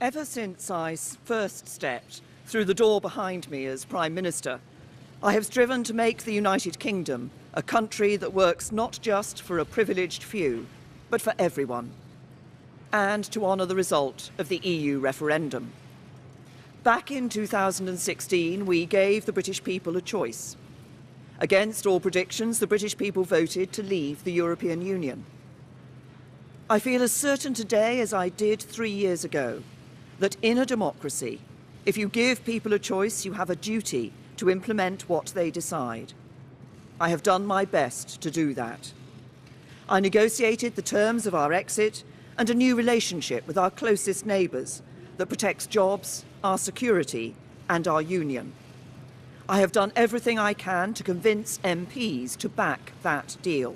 Ever since I first stepped through the door behind me as Prime Minister, I have striven to make the United Kingdom a country that works not just for a privileged few, but for everyone, and to honour the result of the EU referendum. Back in 2016, we gave the British people a choice. Against all predictions, the British people voted to leave the European Union. I feel as certain today as I did 3 years ago that in a democracy, if you give people a choice, you have a duty to implement what they decide. I have done my best to do that. I negotiated the terms of our exit and a new relationship with our closest neighbours that protects jobs, our security and our union. I have done everything I can to convince MPs to back that deal.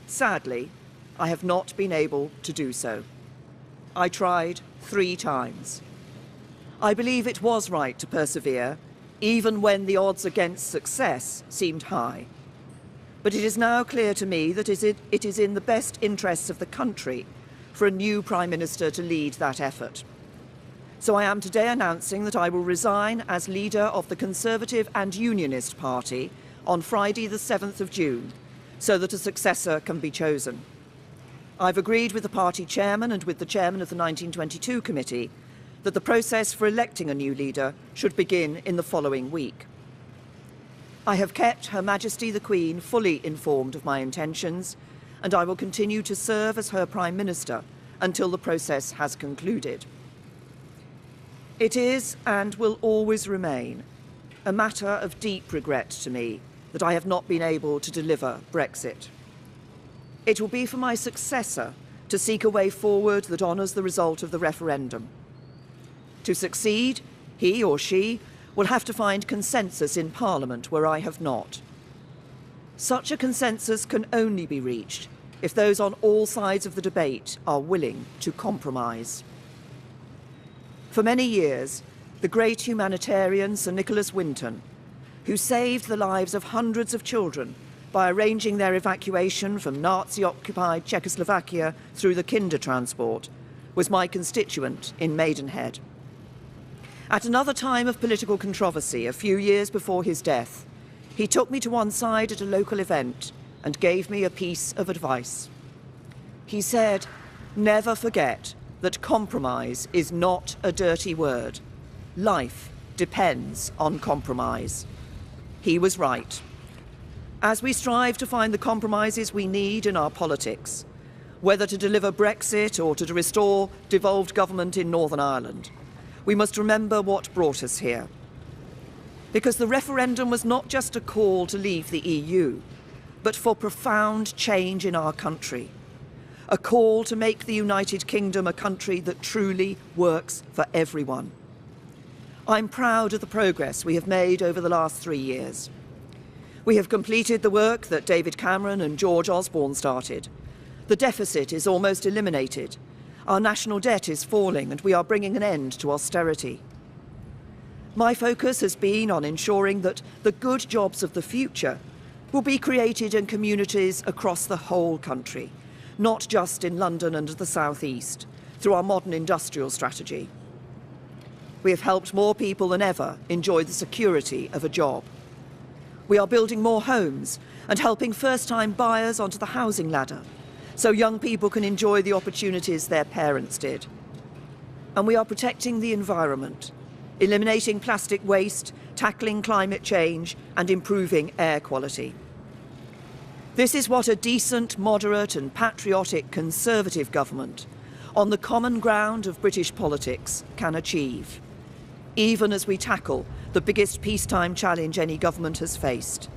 Sadly, I have not been able to do so. I tried 3 times. I believe it was right to persevere, even when the odds against success seemed high. But it is now clear to me that it is in the best interests of the country for a new Prime Minister to lead that effort. So I am today announcing that I will resign as leader of the Conservative and Unionist Party on Friday the 7th of June, so that a successor can be chosen. I've agreed with the party chairman and with the chairman of the 1922 committee that the process for electing a new leader should begin in the following week. I have kept Her Majesty the Queen fully informed of my intentions, and I will continue to serve as her Prime Minister until the process has concluded. It is and will always remain a matter of deep regret to me that I have not been able to deliver Brexit. It will be for my successor to seek a way forward that honours the result of the referendum. To succeed, he or she will have to find consensus in Parliament where I have not. Such a consensus can only be reached if those on all sides of the debate are willing to compromise. For many years, the great humanitarian Sir Nicholas Winton, who saved the lives of hundreds of children by arranging their evacuation from Nazi-occupied Czechoslovakia through the Kinder transport, was my constituent in Maidenhead. At another time of political controversy, a few years before his death, he took me to one side at a local event and gave me a piece of advice. He said, "Never forget that compromise is not a dirty word. Life depends on compromise." He was right. As we strive to find the compromises we need in our politics, whether to deliver Brexit or to restore devolved government in Northern Ireland, we must remember what brought us here. Because the referendum was not just a call to leave the EU, but for profound change in our country. A call to make the United Kingdom a country that truly works for everyone. I'm proud of the progress we have made over the last 3 years. We have completed the work that David Cameron and George Osborne started. The deficit is almost eliminated. Our national debt is falling and we are bringing an end to austerity. My focus has been on ensuring that the good jobs of the future will be created in communities across the whole country, not just in London and the South East, through our modern industrial strategy. We have helped more people than ever enjoy the security of a job. We are building more homes and helping first-time buyers onto the housing ladder, so young people can enjoy the opportunities their parents did. And we are protecting the environment, eliminating plastic waste, tackling climate change, and improving air quality. This is what a decent, moderate and patriotic Conservative government, on the common ground of British politics, can achieve, even as we tackle the biggest peacetime challenge any government has faced.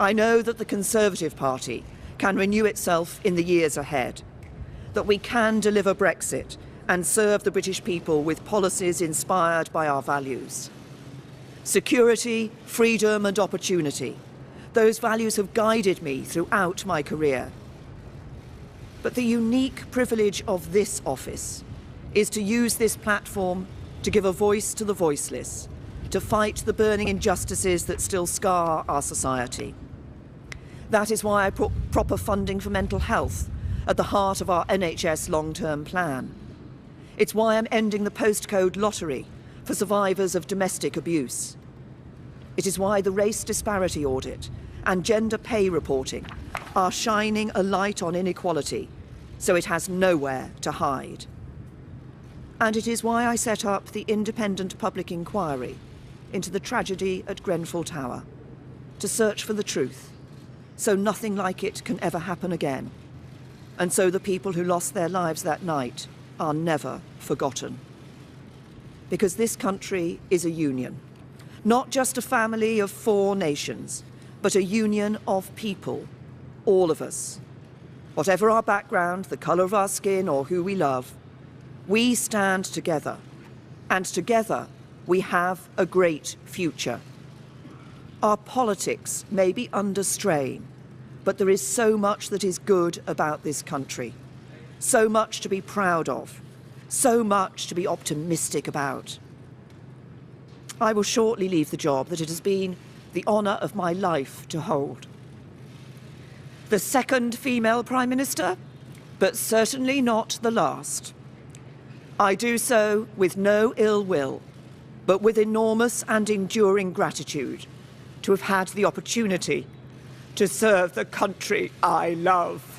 I know that the Conservative Party can renew itself in the years ahead, that we can deliver Brexit and serve the British people with policies inspired by our values. Security, freedom and opportunity. Those values have guided me throughout my career. But the unique privilege of this office is to use this platform to give a voice to the voiceless, to fight the burning injustices that still scar our society. That is why I put proper funding for mental health at the heart of our NHS long-term plan. It's why I'm ending the postcode lottery for survivors of domestic abuse. It is why the race disparity audit and gender pay reporting are shining a light on inequality, so it has nowhere to hide. And it is why I set up the independent public inquiry into the tragedy at Grenfell Tower, to search for the truth, so nothing like it can ever happen again, and so the people who lost their lives that night are never forgotten. Because this country is a union, not just a family of 4 nations, but a union of people, all of us. Whatever our background, the colour of our skin, or who we love, we stand together, and together we have a great future. Our politics may be under strain, but there is so much that is good about this country, so much to be proud of, so much to be optimistic about. I will shortly leave the job that it has been the honour of my life to hold. The second female Prime Minister, but certainly not the last. I do so with no ill will, but with enormous and enduring gratitude to have had the opportunity to serve the country I love.